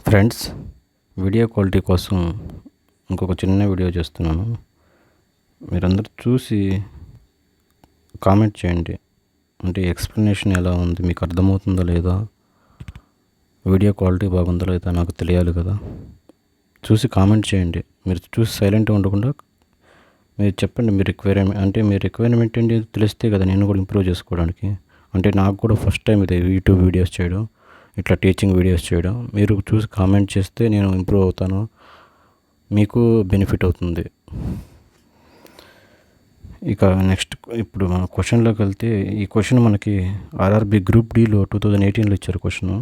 Friends, video quality కోసం ఇంకొక చిన్న వీడియో చేస్తున్నాను. మీరందరూ చూసి కామెంట్ చేయండి. అంటే ఎక్స్ప్లెనేషన్ ఎలా ఉంది, మీకు అర్థమవుతుందా లేదా, వీడియో క్వాలిటీ బాగుందా లేదా నాకు తెలియాలి కదా. చూసి కామెంట్ చేయండి. మీరు చూసి సైలెంట్గా ఉండకుండా మీరు చెప్పండి. మీ రిక్వైర్మెంట్ ఏంటి తెలిస్తే కదా నేను కూడా ఇంప్రూవ్ చేసుకోవడానికి. అంటే నాకు కూడా ఫస్ట్ టైం ఇది యూట్యూబ్ వీడియోస్ చేయడం, ఇట్లా టీచింగ్ వీడియోస్ చేయడం. మీరు చూసి కామెంట్ చేస్తే నేను ఇంప్రూవ్ అవుతాను, మీకు బెనిఫిట్ అవుతుంది. ఇక నెక్స్ట్ ఇప్పుడు మన క్వశ్చన్లోకి వెళ్తే, ఈ క్వశ్చన్ మనకి ఆర్ఆర్బి గ్రూప్ డిలో 2018లో ఇచ్చారు క్వశ్చన్.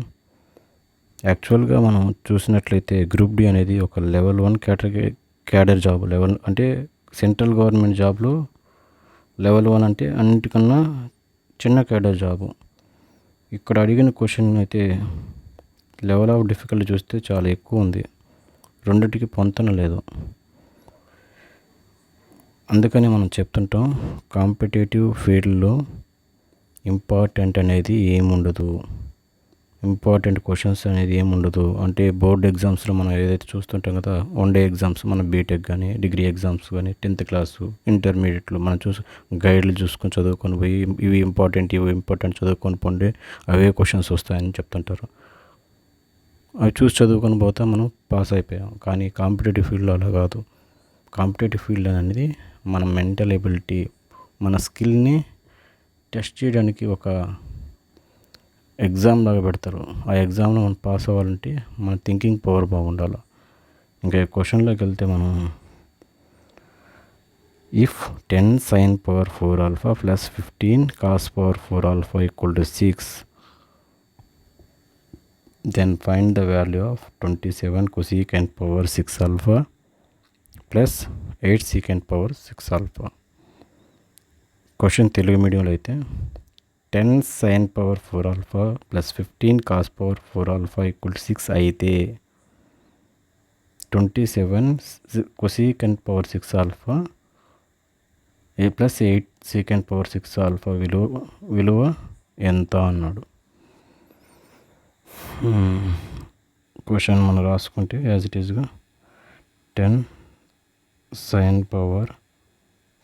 యాక్చువల్గా మనం చూసినట్లయితే గ్రూప్ డి అనేది ఒక లెవెల్ 1 క్యాడర్ జాబ్. లెవెల్ అంటే సెంట్రల్ గవర్నమెంట్ జాబ్లో లెవెల్ 1 అంటే అన్నిటికన్నా చిన్న క్యాడర్ జాబు. ఇక్కడ అడిగిన క్వశ్చన్ అయితే లెవెల్ ఆఫ్ డిఫికల్టీ చూస్తే చాలా ఎక్కువ ఉంది, రెండింటికి పొంతన లేదు. అందుకని మనం చెప్తుంటాం, కాంపిటేటివ్ ఫీల్డ్లో ఇంపార్టెంట్ అనేది ఏముండదు, ఇంపార్టెంట్ క్వశ్చన్స్ అనేది ఏముండదు. అంటే బోర్డ్ ఎగ్జామ్స్లో మనం ఏదైతే చూస్తుంటాం కదా, వన్ డే ఎగ్జామ్స్, మన బీటెక్ కానీ డిగ్రీ ఎగ్జామ్స్ కానీ 10th క్లాసు ఇంటర్మీడియట్లో మనం గైడ్లు చూసుకొని చదువుకొని పోయి ఇవి ఇంపార్టెంట్ చదువుకొని పోండి, అవే క్వశ్చన్స్ వస్తాయని చెప్తుంటారు. అవి చూసి చదువుకొని పోతే మనం పాస్ అయిపోయాం. కానీ కాంపిటేటివ్ ఫీల్డ్లో అలా కాదు. కాంపిటేటివ్ ఫీల్డ్ అనేది మన మెంటల్ ఎబిలిటీ, మన స్కిల్ని టెస్ట్ చేయడానికి ఒక ఎగ్జామ్ లాగా పెడతారు. ఆ ఎగ్జామ్లో మనం పాస్ అవ్వాలంటే మన థింకింగ్ పవర్ బాగుండాలి. ఇంకా క్వశ్చన్లోకి వెళ్తే మనం, if 10 sin power 4 alpha plus 15 cos power 4 alpha equal to 6, then find the value of 27 cosecant power 6 alpha plus 8 secant power 6 alpha. Question Telugu మీడియంలో అయితే 10 sin power 4 alpha plus 15 cos power 4 alpha equal to 6 అయితే 27 cosecant power 6 alpha plus 8 secant power 6 alpha విలువ ఎంత అన్నాడు. Question మనం రాసుకుంటే as it ఈస్గా 10 sin power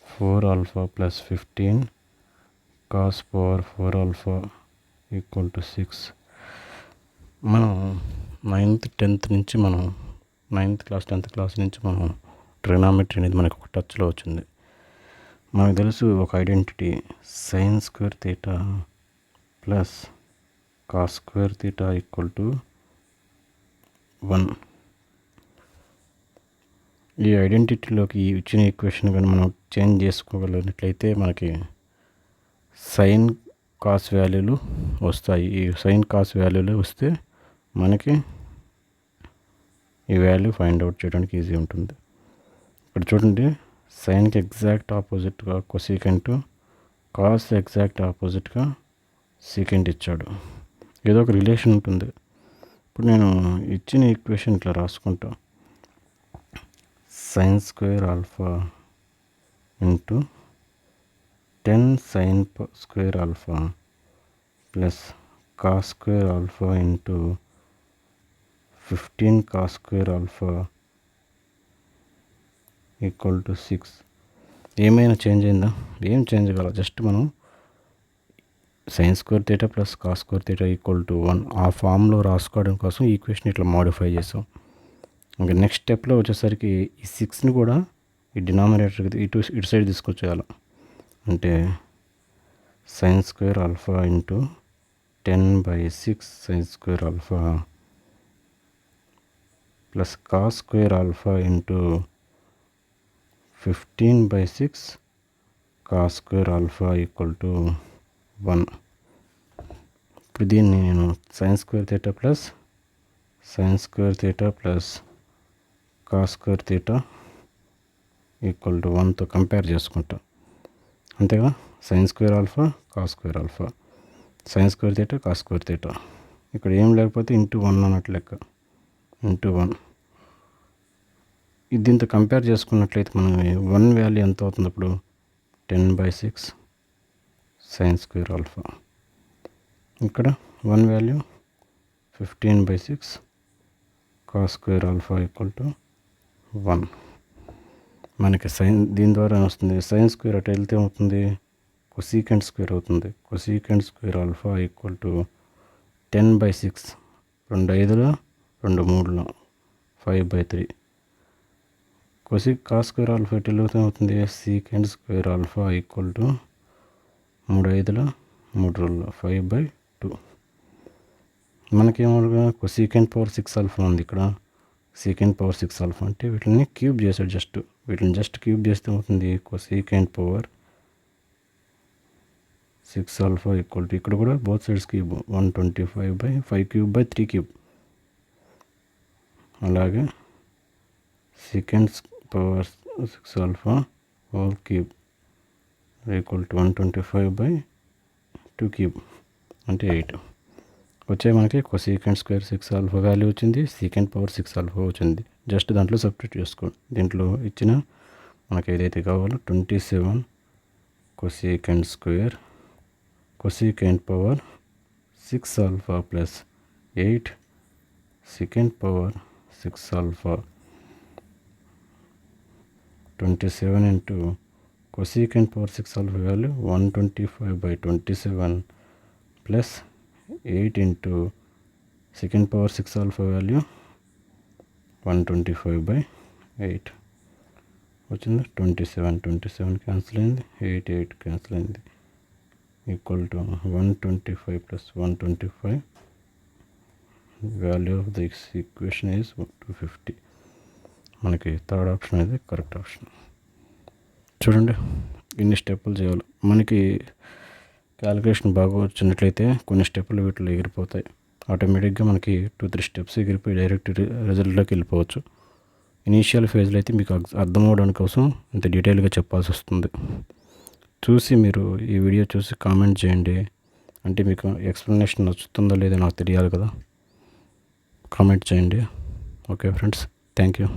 4 alpha plus 15 cos power 4 alpha equal to 6. మనం 9th 10th నుంచి మనం 9th క్లాస్ 10th క్లాస్ నుంచి మనం ట్రిగ్నామెట్రీ అనేది మనకు ఒక టచ్లో వచ్చింది. మనకు తెలుసు ఒక identity, sign square theta plus cos square theta equal to 1. ఈ ఐడెంటిటీలోకి ఇచ్చిన ఈక్వేషన్ కానీ మనం చేంజ్ చేసుకోగలిగినట్లయితే మనకి సైన్ కాస్ వాల్యూలు వస్తాయి. ఈ సైన్ కాస్ వాల్యూలు వస్తే మనకి ఈ వాల్యూ ఫైండ్ అవుట్ చేయడానికి ఈజీ ఉంటుంది. ఇక్కడ చూడండి, సైన్కి ఎగ్జాక్ట్ ఆపోజిట్గా కొసీకెంట్, కాస్ ఎగ్జాక్ట్ ఆపోజిట్గా సీకెంట్ ఇచ్చాడు. ఏదో ఒక రిలేషన్ ఉంటుంది. ఇప్పుడు నేను ఇచ్చిన ఈక్వేషన్ ఇట్లా రాసుకుంటా, sign square alpha into 10 sin square alpha plus cos square alpha into 15 cos square alpha equal to 6. ఏమైనా చేంజ్ అయిందా? ఏం చేంజ్ కావాలి. జస్ట్ మనం sign square theta plus cos square theta equal to 1 ఆ ఫామ్లో రాసుకోవడం కోసం ఈ ఈక్వేషన్ ఇట్లా మోడిఫై చేసాం. ఇంకా నెక్స్ట్ స్టెప్లో వచ్చేసరికి ఈ 6ని కూడా ఈ డినామినేటర్ ఇటు సైడ్ తీసుకొచ్చేయాలి. అంటే sine square alpha into 10/6 sine square alpha plus cos square alpha into 15/6 cos square alpha equal to 1. ఇప్పుడు దీన్ని నేను sine square theta plus cos square theta equal to 1తో కంపేర్ చేసుకుంటా. అంతేగా, sine square alpha cos square alpha, sine square theta cos square theta, ఇక్కడ ఏం లేకపోతే into 1 అన్నట్లు లెక్క, ఇంటూ 1. ఇది దీంతో కంపేర్ చేసుకున్నట్లయితే మనం 1 వాల్యూ ఎంత అవుతుంది అప్పుడు, 10/6 సైన్ స్క్వేర్ ఆల్ఫా. ఇక్కడ 1 value 15/6 cos square alpha equal to 1. మనకి దీని ద్వారా వస్తుంది సైన్ స్క్వేర్ అటు వెళ్తే అవుతుంది కొసీకెంట్ స్క్వేర్ అవుతుంది. Cosecant square alpha equal to 10/6, 2 5 2 3 5/3. Cos square alpha ఎటు వెళ్తే అవుతుంది secant square alpha equal to 3 5 3 5/2. మనకేమో కొసీకెంట్ పవర్ 6 ఆల్ఫా ఉంది, ఇక్కడ సీకెంట్ పవర్ 6 ఆల్ఫా అంటే వీటిని క్యూబ్ చేశాడు. వీటిని జస్ట్ క్యూబ్ చేస్తే అవుతుంది cosecant power 6 alpha equal to, ఇక్కడ కూడా బోత్ సైడ్స్ క్యూబ్ 125/5³ అలాగే secant power 6 alpha whole cube equal to 125/2³ అంటే 8 వచ్చాయి. మనకి కొసీకెంట్ స్క్వేర్ 6 ఆల్ఫా వాల్యూ వచ్చింది, సీకెంట్ పవర్ 6 ఆల్ఫా వచ్చింది. జస్ట్ దాంట్లో సబ్స్టిట్యూట్ చేసుకోండి. దీంట్లో ఇచ్చిన మనకి ఏదైతే కావాలో 27 cosecant square cosecant power 6 alpha plus 8 second power 6 alpha 27 into cosecant power 6 alpha value 125/27 plus 8 into second power 6 alpha value 125/8 వచ్చింది. 27 క్యాన్సిల్ అయింది, 8 క్యాన్సిల్ అయింది, equal to 125 plus 125. Value of this equation is 250. మనకి థర్డ్ ఆప్షన్ అనేది correct option. చూడండి ఇన్ని స్టెప్పులు చేయాలి. మనకి క్యాలిక్యులేషన్ బాగా వచ్చినట్లయితే కొన్ని స్టెప్పులు వీటిలో ఎగిరిపోతాయి. ఆటోమేటిక్గా మనకి 2-3 స్టెప్స్ ఎగిరిపోయి డైరెక్ట్ రిజల్ట్లోకి వెళ్ళిపోవచ్చు. ఇనీషియల్ ఫేజ్లో అయితే మీకు అర్థం అవడానికి కోసం ఇంత డీటెయిల్గా చెప్పాల్సి వస్తుంది. చూసి మీరు ఈ వీడియో చూసి కామెంట్ చేయండి. అంటే మీకు ఎక్స్ప్లెనేషన్ నచ్చుతుందో లేదో నాకు తెలియాలి కదా. కామెంట్ చేయండి. Okay friends, thank you.